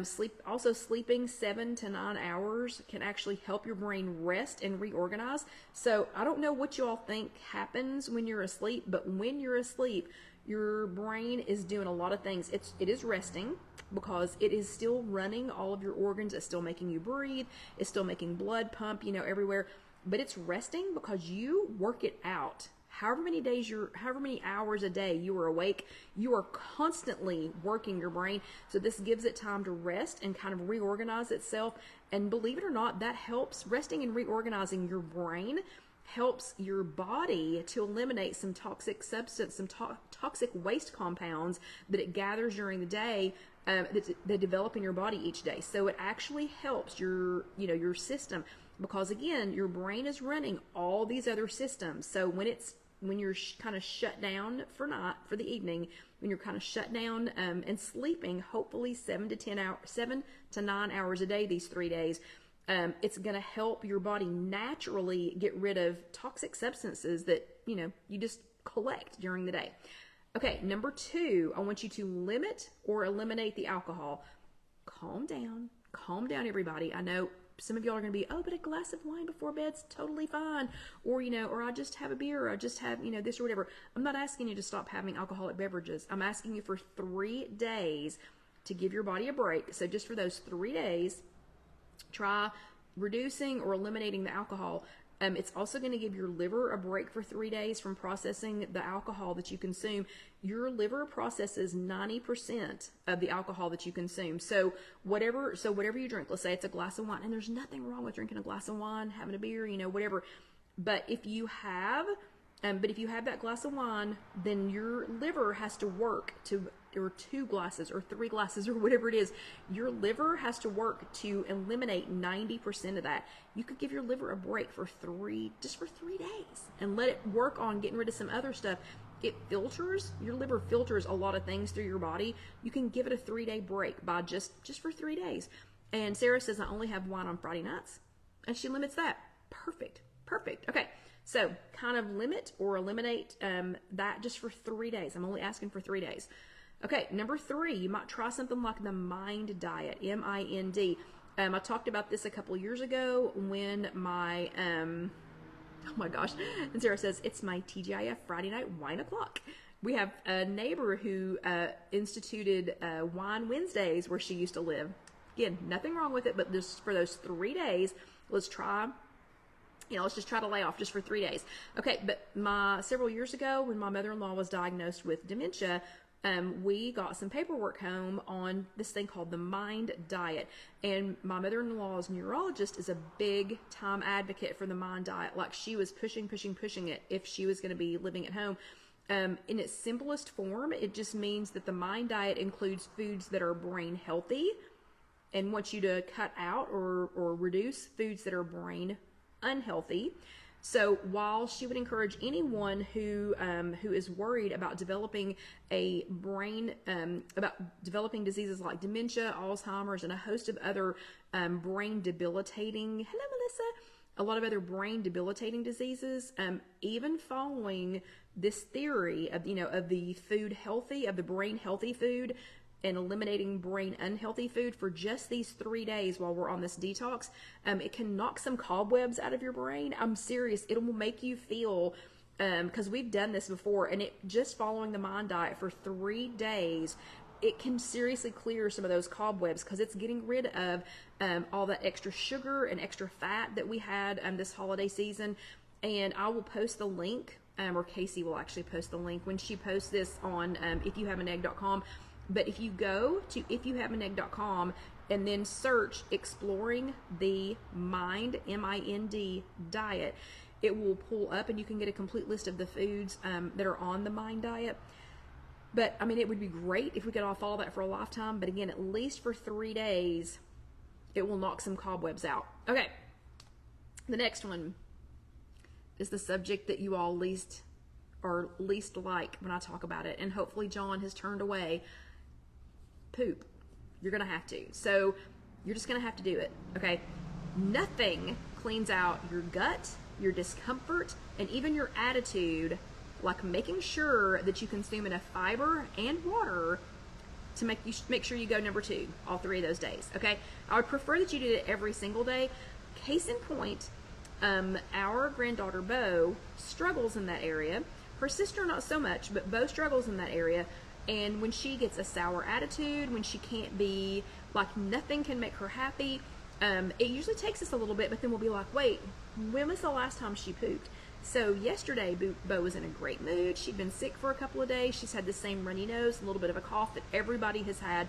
Speaker 1: Sleeping 7 to 9 hours can actually help your brain rest and reorganize. So I don't know what you all think happens when you're asleep, but when you're asleep, your brain is doing a lot of things. It is resting because it is still running all of your organs. It's still making you breathe. It's still making blood pump, everywhere. But it's resting because you work it out however many hours a day you are awake, you are constantly working your brain. So this gives it time to rest and kind of reorganize itself. And believe it or not, that helps. Resting and reorganizing your brain helps your body to eliminate some toxic substance, some toxic waste compounds that it gathers during the day, that develop in your body each day. So it actually helps your system, because again, your brain is running all these other systems. So when you're kind of shut down for the evening, when you're kind of shut down and sleeping, hopefully 7 to 9 hours a day these 3 days, it's going to help your body naturally get rid of toxic substances that you just collect during the day. Okay, number 2, I want you to limit or eliminate the alcohol. Calm down, everybody. I know some of y'all are going to be, oh, but a glass of wine before bed's totally fine. Or, or I just have a beer, or I just have, this or whatever. I'm not asking you to stop having alcoholic beverages. I'm asking you for 3 days to give your body a break. So just for those 3 days, try reducing or eliminating the alcohol. It's also going to give your liver a break for 3 days from processing the alcohol that you consume. Your liver processes 90% of the alcohol that you consume. So whatever you drink, let's say it's a glass of wine, and there's nothing wrong with drinking a glass of wine, having a beer, whatever. But if you have that glass of wine, then your liver has to work or 2 glasses or 3 glasses or whatever it is. Your liver has to work to eliminate 90% of that. You could give your liver a break for 3 days and let it work on getting rid of some other stuff. Your liver filters a lot of things through your body. You can give it a 3-day break by just for 3 days. And Sarah says, I only have wine on Friday nights, and she limits that. Perfect. Okay. So kind of limit or eliminate that just for 3 days. I'm only asking for 3 days. Okay, number 3, you might try something like the MIND diet, M-I-N-D. I talked about this a couple years ago when my, oh my gosh, and Sarah says, it's my TGIF Friday night wine o'clock. We have a neighbor who instituted Wine Wednesdays where she used to live. Again, nothing wrong with it, but just for those 3 days, let's just try to lay off just for 3 days. Okay, but several years ago when my mother-in-law was diagnosed with dementia, we got some paperwork home on this thing called the MIND diet. And my mother-in-law's neurologist is a big time advocate for the MIND diet. Like, she was pushing it if she was going to be living at home. In its simplest form, it just means that the MIND diet includes foods that are brain healthy and wants you to cut out or reduce foods that are brain unhealthy. So while she would encourage anyone who is worried about developing about developing diseases like dementia, Alzheimer's, and a host of other brain debilitating, hello Melissa, a lot of other brain debilitating diseases, even following this theory of the food healthy, of the brain healthy food, and eliminating brain unhealthy food for just these 3 days while we're on this detox, it can knock some cobwebs out of your brain. I'm serious. It will make you feel, because we've done this before, and just following the MIND diet for 3 days, it can seriously clear some of those cobwebs, because it's getting rid of all that extra sugar and extra fat that we had this holiday season. And I will post the link, or Casey will actually post the link when she posts this on IfYouHaveAnEgg.com. But if you go to IfYouHaveAnEgg.com and then search Exploring the MIND, M-I-N-D, diet, it will pull up and you can get a complete list of the foods that are on the MIND diet. But, I mean, it would be great if we could all follow that for a lifetime. But again, at least for 3 days, it will knock some cobwebs out. Okay, the next one is the subject that you all least like when I talk about it. And hopefully John has turned away. Poop. You're going to have to. So you're just going to have to do it. Okay. Nothing cleans out your gut, your discomfort, and even your attitude like making sure that you consume enough fiber and water to make sure you go number 2 all 3 of those days. Okay. I would prefer that you did it every single day. Case in point, our granddaughter Bo struggles in that area. Her sister not so much, but Bo struggles in that area. And when she gets a sour attitude, when she can't be, like, nothing can make her happy, it usually takes us a little bit, but then we'll be like, wait, when was the last time she pooped? So yesterday, Bo was in a great mood. She'd been sick for a couple of days. She's had the same runny nose, a little bit of a cough that everybody has had.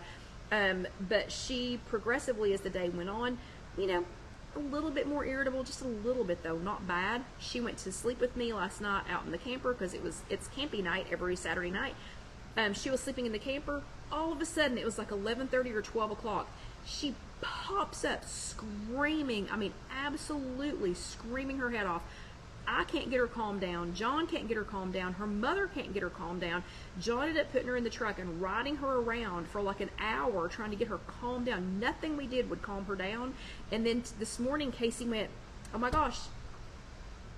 Speaker 1: But she progressively, as the day went on, you know, a little bit more irritable, just a little bit though, not bad. She went to sleep with me last night out in the camper because it's campy night every Saturday night. She was sleeping in the camper. All of a sudden, it was like 11:30 or 12 o'clock. She pops up screaming. I mean, absolutely screaming her head off. I can't get her calmed down. John can't get her calmed down. Her mother can't get her calmed down. John ended up putting her in the truck and riding her around for like an hour trying to get her calmed down. Nothing we did would calm her down. And then this morning, Casey went, oh my gosh,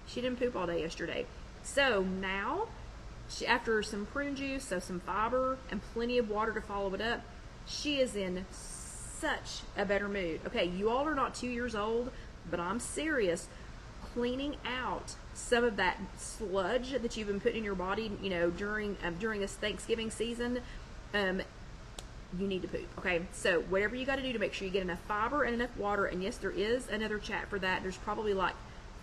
Speaker 1: she didn't poop all day yesterday. So now, after some prune juice, so some fiber, and plenty of water to follow it up, she is in such a better mood. Okay, you all are not 2 years old, but I'm serious. Cleaning out some of that sludge that you've been putting in your body, you know, during this Thanksgiving season, you need to poop. Okay, so whatever you got to do to make sure you get enough fiber and enough water. And yes, there is another chat for that. There's probably like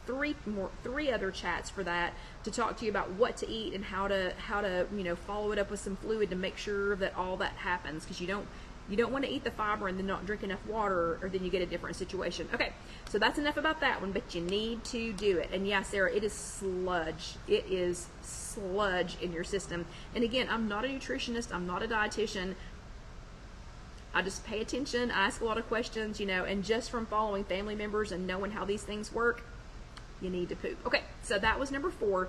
Speaker 1: three other chats for that to talk to you about what to eat and how to you know, follow it up with some fluid to make sure that all that happens, because you don't want to eat the fiber and then not drink enough water, or then you get a different situation. Okay, so that's enough about that one, but you need to do it. And yeah, Sarah, it is sludge. It is sludge in your system. And again, I'm not a nutritionist. I'm not a dietitian. I just pay attention. I ask a lot of questions, you know, and just from following family members and knowing how these things work, you need to poop. Okay, so that was number 4.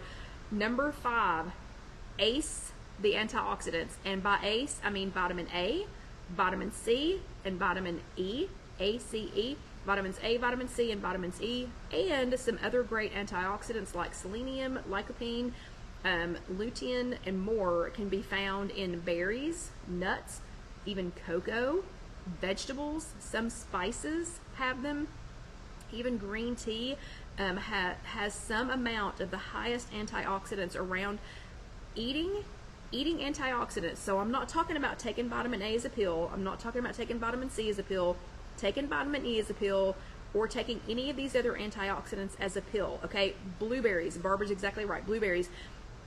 Speaker 1: Number 5, ACE, the antioxidants. And by ACE, I mean vitamin A, vitamin C, and vitamin E, ACE, vitamins A, vitamin C, and vitamins E, and some other great antioxidants like selenium, lycopene, lutein, and more can be found in berries, nuts, even cocoa, vegetables. Some spices have them. Even green tea has some amount of the highest antioxidants around. Eating antioxidants. So I'm not talking about taking vitamin A as a pill. I'm not talking about taking vitamin C as a pill, taking vitamin E as a pill, or taking any of these other antioxidants as a pill. Okay, blueberries. Barbara's exactly right. Blueberries.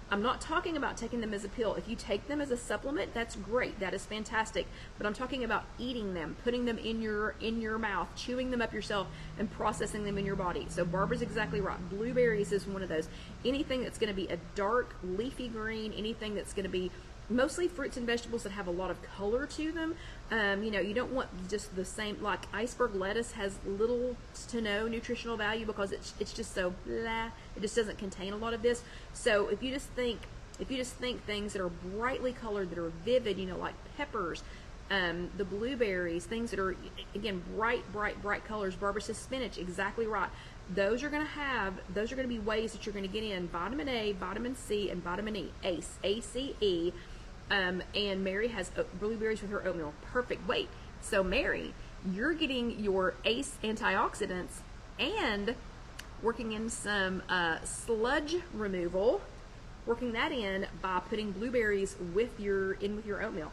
Speaker 1: I'm not talking about taking them as a pill. If you take them as a supplement, that's great. That is fantastic. But I'm talking about eating them, putting them in your mouth, chewing them up yourself, and processing them in your body. So Barbara's exactly right. Blueberries is one of those. Anything that's going to be a dark leafy green, anything that's going to be mostly fruits and vegetables that have a lot of color to them. You know, you don't want just the same, like iceberg lettuce has little to no nutritional value because it's just so blah. It just doesn't contain a lot of this. So if you just think things that are brightly colored, that are vivid, you know, like peppers, the blueberries, things that are, again, bright colors. Barbara says spinach, exactly right. Those are going to be ways that you're going to get in vitamin A, vitamin C, and vitamin E, ACE, ACE. And Mary has blueberries with her oatmeal. Perfect. Wait, so Mary, you're getting your ACE antioxidants and working in some sludge removal, working that in by putting blueberries with your oatmeal.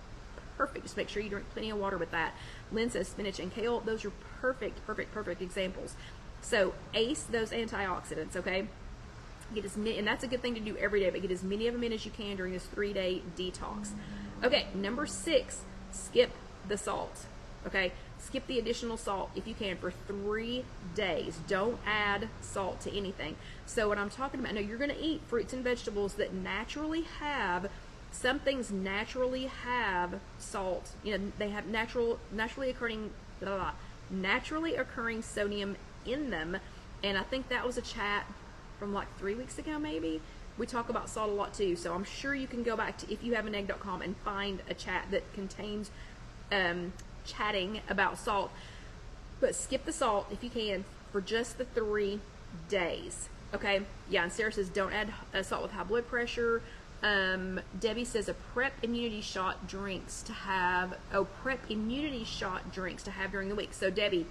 Speaker 1: Perfect. Just make sure you drink plenty of water with that. Lynn says spinach and kale. Those are perfect examples. So ACE those antioxidants, okay? Get as many, and that's a good thing to do every day, but get as many of them in as you can during this 3-day detox. Okay, number 6, skip the salt. Okay, skip the additional salt if you can for 3 days. Don't add salt to anything. So what I'm talking about, now you're going to eat fruits and vegetables that naturally have, some things naturally have salt. You know, they have naturally occurring sodium in them. And I think that was a chat from like 3 weeks ago, maybe. We talk about salt a lot too, so I'm sure you can go back to IfYouHaveAnEgg.com and find a chat that contains chatting about salt. But skip the salt if you can for just the 3 days. Okay? Yeah, and Sarah says don't add salt with high blood pressure. Debbie says prep immunity shot drinks to have during the week. So Debbie,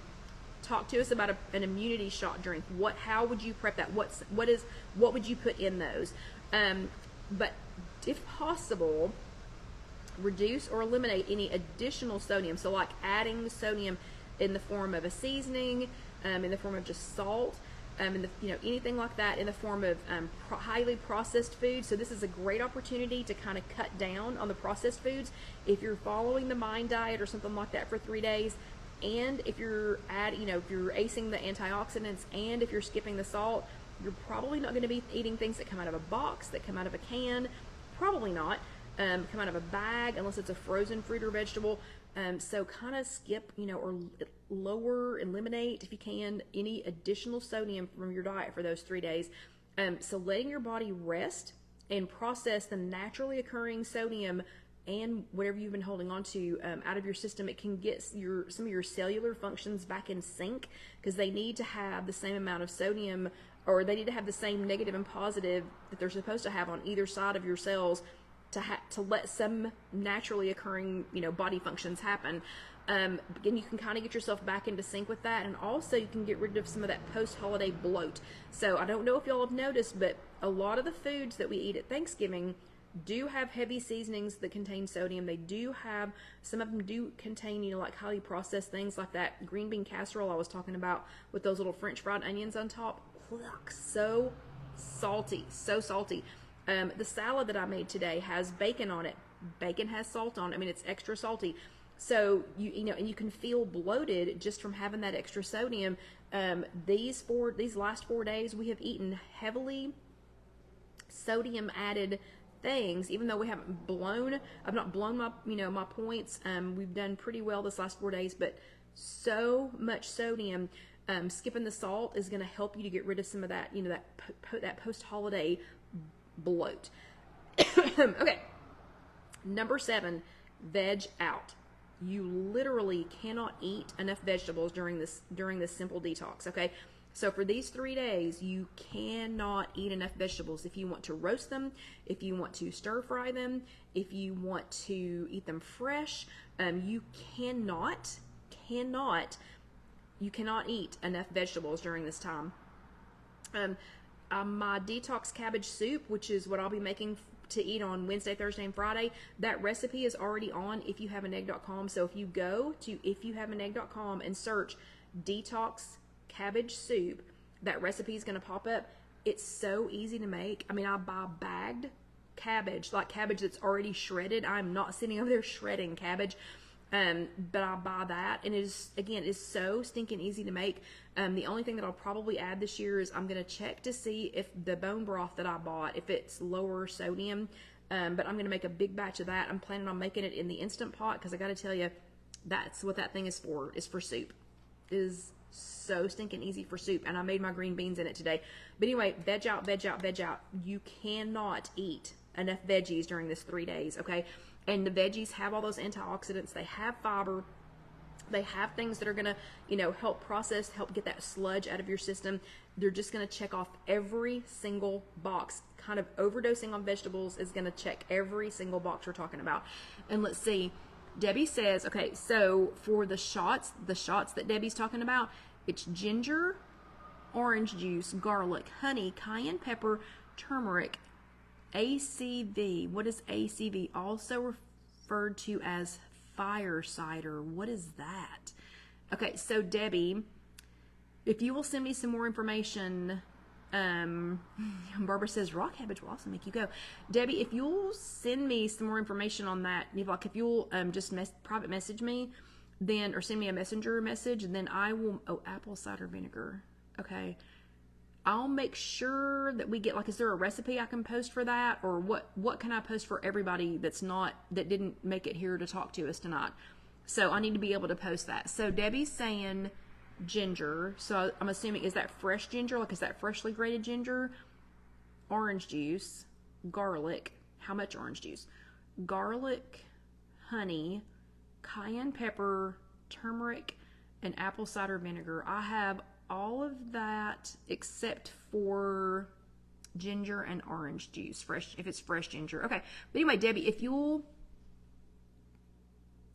Speaker 1: talk to us about an immunity shot drink. How would you prep that? What would you put in those? But if possible, reduce or eliminate any additional sodium. So like adding sodium in the form of a seasoning, in the form of just salt. and anything like that in the form of highly processed food. So this is a great opportunity to kind of cut down on the processed foods. If you're following the Mind diet or something like that for 3 days, and if you're if you're acing the antioxidants, and if you're skipping the salt, you're probably not going to be eating things that come out of a box, that come out of a can. Probably not come out of a bag unless it's a frozen fruit or vegetable. So kind of skip, or lower, eliminate if you can, any additional sodium from your diet for those 3 days. So letting your body rest and process the naturally occurring sodium and whatever you've been holding on to out of your system, it can get some of your cellular functions back in sync, because they need to have the same amount of sodium, or they need to have the same negative and positive that they're supposed to have on either side of your cells to let some naturally occurring body functions happen. And you can kind of get yourself back into sync with that, and also you can get rid of some of that post-holiday bloat. So I don't know if y'all have noticed, but a lot of the foods that we eat at Thanksgiving do have heavy seasonings that contain sodium. They do have, some of them do contain, like highly processed things like that green bean casserole I was talking about with those little French fried onions on top. So salty, so salty. The salad that I made today has bacon on it. Bacon has salt on it. I mean, it's extra salty. So and you can feel bloated just from having that extra sodium. These last 4 days, we have eaten heavily sodium added things, even though I've not blown my, my points. We've done pretty well this last 4 days, but so much sodium. Skipping the salt is going to help you to get rid of some of that, that post-holiday bloat. Okay. Number 7, veg out. You literally cannot eat enough vegetables during this simple detox. Okay. So for these 3 days, you cannot eat enough vegetables. If you want to roast them, if you want to stir fry them, if you want to eat them fresh, you cannot eat enough vegetables during this time. My detox cabbage soup, which is what I'll be making to eat on Wednesday, Thursday, and Friday, that recipe is already on IfYouHaveAnEgg.com. So if you go to IfYouHaveAnEgg.com and search detox cabbage soup, that recipe is going to pop up. It's so easy to make. I mean, I buy bagged cabbage, like cabbage that's already shredded. I'm not sitting over there shredding cabbage. But I buy that, and it's so stinking easy to make. The only thing that I'll probably add this year is I'm going to check to see if the bone broth that I bought, if it's lower sodium, but I'm going to make a big batch of that. I'm planning on making it in the Instant Pot, because I got to tell you, that's what that thing is for soup. It is so stinking easy for soup, and I made my green beans in it today. But anyway, veg out, veg out, veg out. You cannot eat enough veggies during this 3 days, okay? And the veggies have all those antioxidants. They have fiber. They have things that are going to, help get that sludge out of your system. They're just going to check off every single box. Kind of overdosing on vegetables is going to check every single box we're talking about. And let's see. Debbie says, okay, so for the shots that Debbie's talking about, it's ginger, orange juice, garlic, honey, cayenne pepper, turmeric, ACV. What is ACV? Also referred to as fire cider. What is that? Okay, so Debbie, if you will send me some more information, Barbara says raw cabbage will also make you go. Debbie, if you'll send me some more information on that, if you'll just private message me, then, or send me a messenger message, and then I will. Oh, apple cider vinegar. Okay. I'll make sure that we get, is there a recipe I can post for that, or what can I post for everybody that didn't make it here to talk to us tonight? So I need to be able to post that. So Debbie's saying ginger. So I'm assuming, is that fresh ginger? Is that freshly grated ginger? Orange juice, garlic. How much orange juice? Garlic, honey, cayenne pepper, turmeric, and apple cider vinegar. I have all of that except for ginger and orange juice, fresh, if it's fresh ginger. Okay, but anyway, Debbie,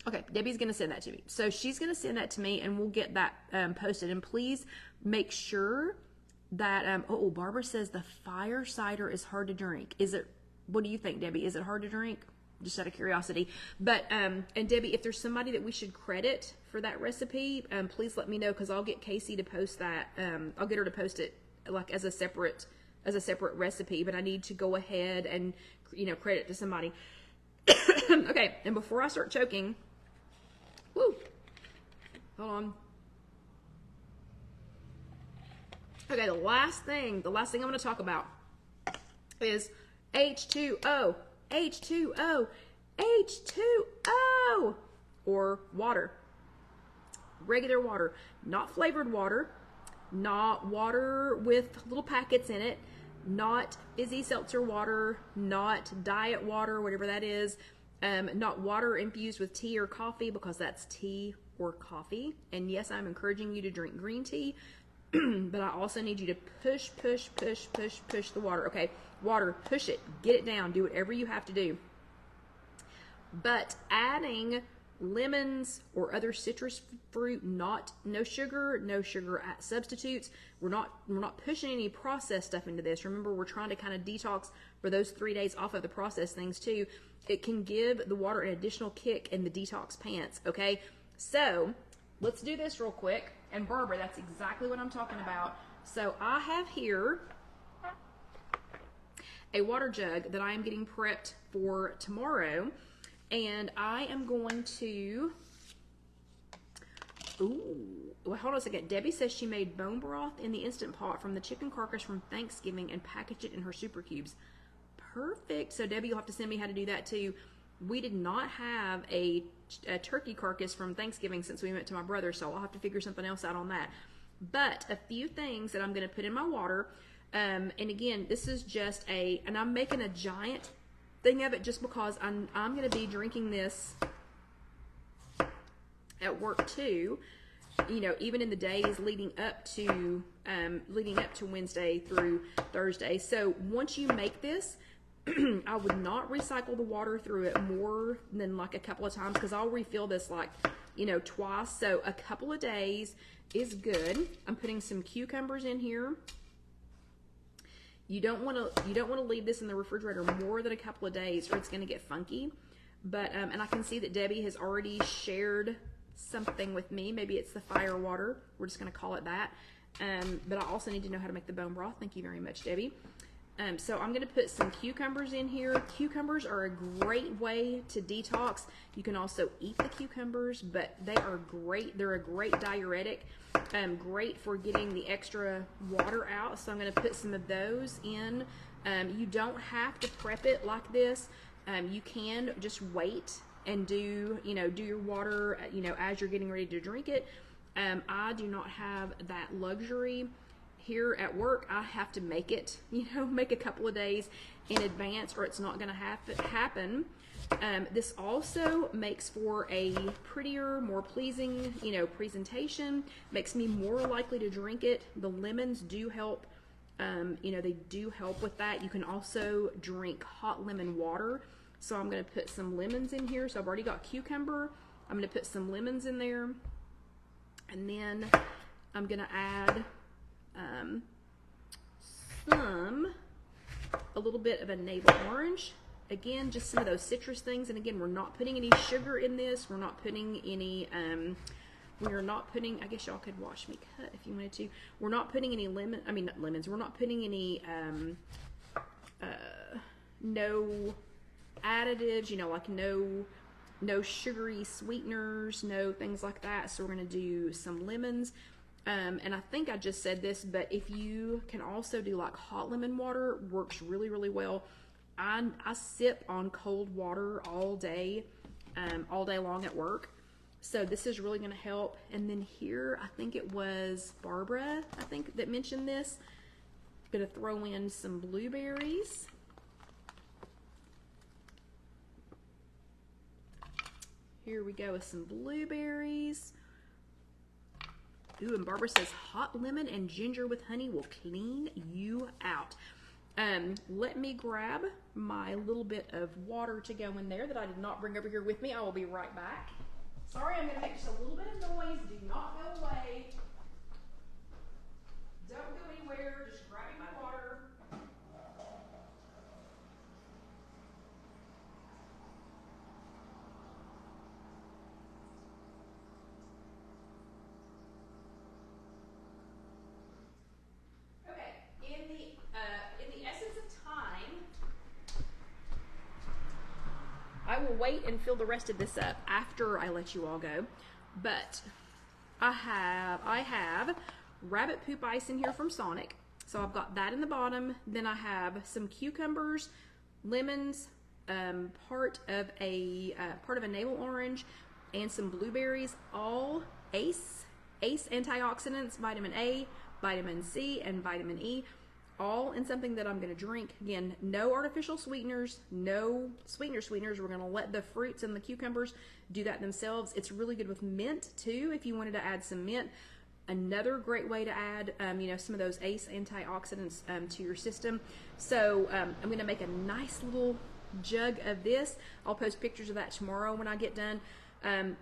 Speaker 1: okay, Debbie's going to send that to me. So she's going to send that to me, and we'll get that posted. And please make sure that, Barbara says the fire cider is hard to drink. What do you think, Debbie? Is it hard to drink? Just out of curiosity. But, and Debbie, if there's somebody that we should credit for that recipe, please let me know, because I'll get Casey to post that. I'll get her to post it like as a separate recipe, but I need to go ahead and, you know, credit to somebody. Okay, and before I start choking, woo, hold on. Okay, the last thing I'm going to talk about is H2O, H2O, H2O, or water. Regular water, not flavored water, not water with little packets in it, not fizzy seltzer water, not diet water, whatever that is, not water infused with tea or coffee, because that's tea or coffee. And yes, I'm encouraging you to drink green tea, but I also need you to push the water. Okay, water, push it, get it down, do whatever you have to do. But adding lemons or other citrus fruit, no sugar substitutes. We're not pushing any processed stuff into this. Remember, we're trying to kind of detox for those 3 days off of the processed things too. It can give the water an additional kick in the detox pants. Okay, so let's do this real quick. And Barbara, that's exactly what I'm talking about. So I have here a water jug that I am getting prepped for tomorrow. And I am going to, well, hold on a second. Debbie says she made bone broth in the Instant Pot from the chicken carcass from Thanksgiving and packaged it in her super cubes. Perfect. So Debbie, you'll have to send me how to do that too. We did not have a turkey carcass from Thanksgiving since we went to my brother, so I'll have to figure something else out on that. But a few things that I'm going to put in my water, and again, this is just and I'm making a giant thing of it just because I'm going to be drinking this at work too, you know, even in the days leading up to Wednesday through Thursday. So once you make this, I would not recycle the water through it more than like a couple of times, because I'll refill this like, you know, twice. So a couple of days is good. I'm putting some cucumbers in here. You don't want to leave this in the refrigerator more than a couple of days, or it's going to get funky. But and I can see that Debbie has already shared something with me. Maybe it's the fire water. We're just going to call it that. But I also need to know how to make the bone broth. Thank you very much, Debbie. So I'm going to put some cucumbers in here. Cucumbers are a great way to detox. You can also eat the cucumbers, but they are great. They're a great diuretic. Great for getting the extra water out. So I'm going to put some of those in. You don't have to prep it like this. You can just wait and do your water, as you're getting ready to drink it. I do not have that luxury. Here at work, I have to make it, make a couple of days in advance, or it's not going to happen. This also makes for a prettier, more pleasing, presentation. Makes me more likely to drink it. The lemons do help. They do help with that. You can also drink hot lemon water. So I'm going to put some lemons in here. So I've already got cucumber. I'm going to put some lemons in there, and then I'm going to add a little bit of a navel orange. Again, just some of those citrus things. And again, we're not putting any sugar in this. We're not putting any, I guess y'all could watch me cut if you wanted to. We're not putting any not lemons. We're not putting any, no additives, like no sugary sweeteners, no things like that. So we're going to do some lemons. And I think I just said this, but if you can also do like hot lemon water, works really, really well. I sip on cold water all day long at work. So this is really going to help. And then here, I think it was Barbara, that mentioned this. I'm going to throw in some blueberries. Here we go with some blueberries. Ooh, and Barbara says hot lemon and ginger with honey will clean you out. Let me grab my little bit of water to go in there that I did not bring over here with me. I will be right back. Sorry, I'm going to make just a little bit of noise. Do not go away. Don't go anywhere. Just grabbing my water. Okay, wait and fill the rest of this up after I let you all go. But I have rabbit poop ice in here from Sonic. So I've got that in the bottom. Then I have some cucumbers, lemons, part of a navel orange, and some blueberries, all ACE antioxidants, vitamin A, vitamin C, and vitamin E, all in something that I'm going to drink. Again, no artificial sweeteners, no sweeteners. We're going to let the fruits and the cucumbers do that themselves. It's really good with mint too, if you wanted to add some mint. Another great way to add, some of those ACE antioxidants to your system. So I'm going to make a nice little jug of this. I'll post pictures of that tomorrow when I get done.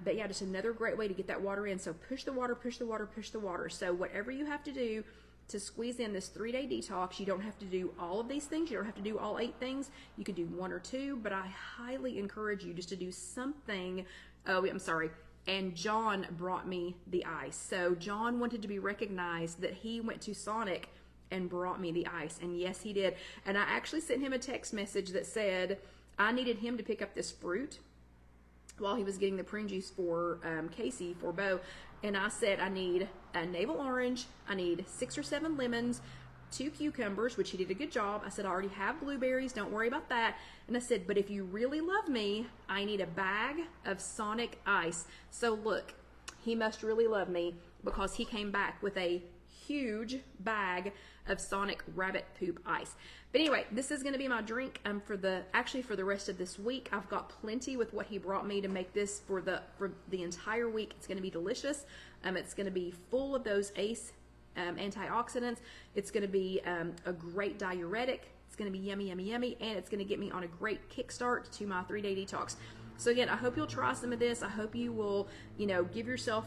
Speaker 1: But yeah, just another great way to get that water in. So push the water, push the water, push the water. So whatever you have to do to squeeze in this 3-day detox, you don't have to do all of these things. You don't have to do all 8 things. You could do 1 or 2, but I highly encourage you just to do something. Oh, I'm sorry. And John brought me the ice. So John wanted to be recognized that he went to Sonic and brought me the ice. And yes, he did. And I actually sent him a text message that said I needed him to pick up this fruit while he was getting the prune juice for Casey, for Bo. And I said, I need a navel orange, I need 6 or 7 lemons, 2 cucumbers, which he did a good job. I said, I already have blueberries, don't worry about that. And I said, but if you really love me, I need a bag of Sonic ice. So look, he must really love me, because he came back with a huge bag of Sonic rabbit poop ice. But anyway, this is going to be my drink for the rest of this week. I've got plenty with what he brought me to make this for the entire week. It's going to be delicious. It's going to be full of those ACE antioxidants. It's going to be a great diuretic. It's going to be yummy, yummy, yummy, and it's going to get me on a great kickstart to my 3-day detox. So again, I hope you'll try some of this. I hope you will, give yourself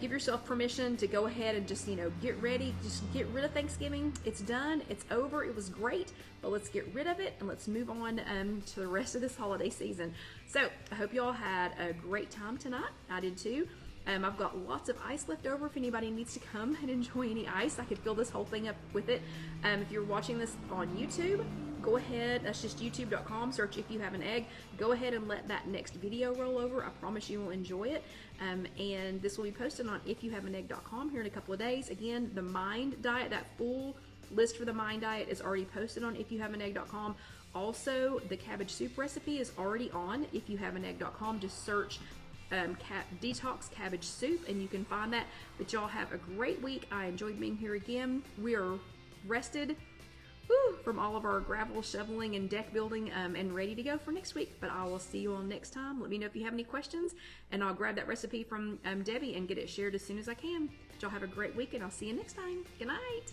Speaker 1: give yourself permission to go ahead and just, get ready. Just get rid of Thanksgiving. It's done. It's over. It was great, but let's get rid of it and let's move on to the rest of this holiday season. So I hope you all had a great time tonight. I did too. I've got lots of ice left over if anybody needs to come and enjoy any ice. I could fill this whole thing up with it. If you're watching this on YouTube, go ahead, that's just youtube.com, search If You Have an Egg. Go ahead and let that next video roll over. I promise you will enjoy it. And this will be posted on IfYouHaveAnEgg.com here in a couple of days. Again, the Mind Diet, that full list for the Mind Diet is already posted on IfYouHaveAnEgg.com. Also, the cabbage soup recipe is already on IfYouHaveAnEgg.com. Just search detox cabbage soup and you can find that. But y'all have a great week. I enjoyed being here again. We are rested from all of our gravel shoveling and deck building and ready to go for next week. But I will see you all next time. Let me know if you have any questions, and I'll grab that recipe from Debbie and get it shared as soon as I can. But y'all have a great week, and I'll see you next time. Good night.